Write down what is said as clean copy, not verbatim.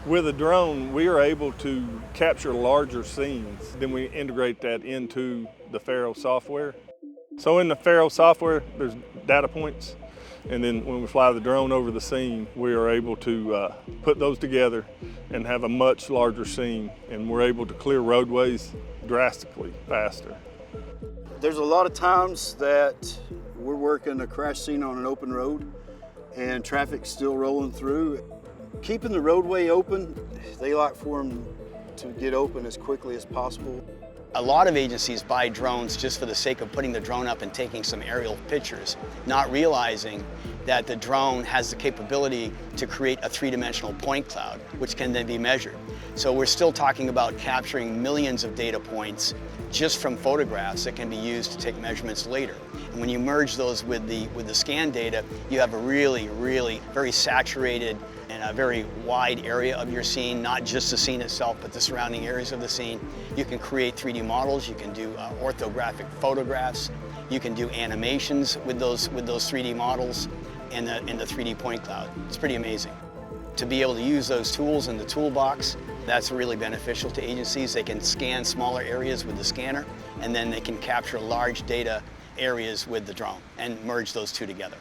With a drone, we are able to capture larger scenes. Then we integrate that into the FARO software. So in the FARO software, there's data points. And then when we fly the drone over the scene, we are able to put those together and have a much larger scene. And we're able to clear roadways drastically faster. There's a lot of times that we're working a crash scene on an open road and traffic's still rolling through. Keeping the roadway open, they like for them to get open as quickly as possible. A lot of agencies buy drones just for the sake of putting the drone up and taking some aerial pictures, not realizing that the drone has the capability to create a three-dimensional point cloud, which can then be measured. So we're still talking about capturing millions of data points just from photographs that can be used to take measurements later. And when you merge those with the scan data, you have a really very saturated and a very wide area of your scene, not just the scene itself, but the surrounding areas of the scene. You can create 3D models, you can do orthographic photographs, you can do animations with those 3D models in the 3D point cloud. It's pretty amazing. To be able to use those tools in the toolbox, that's really beneficial to agencies. They can scan smaller areas with the scanner, and then they can capture large data areas with the drone and merge those two together.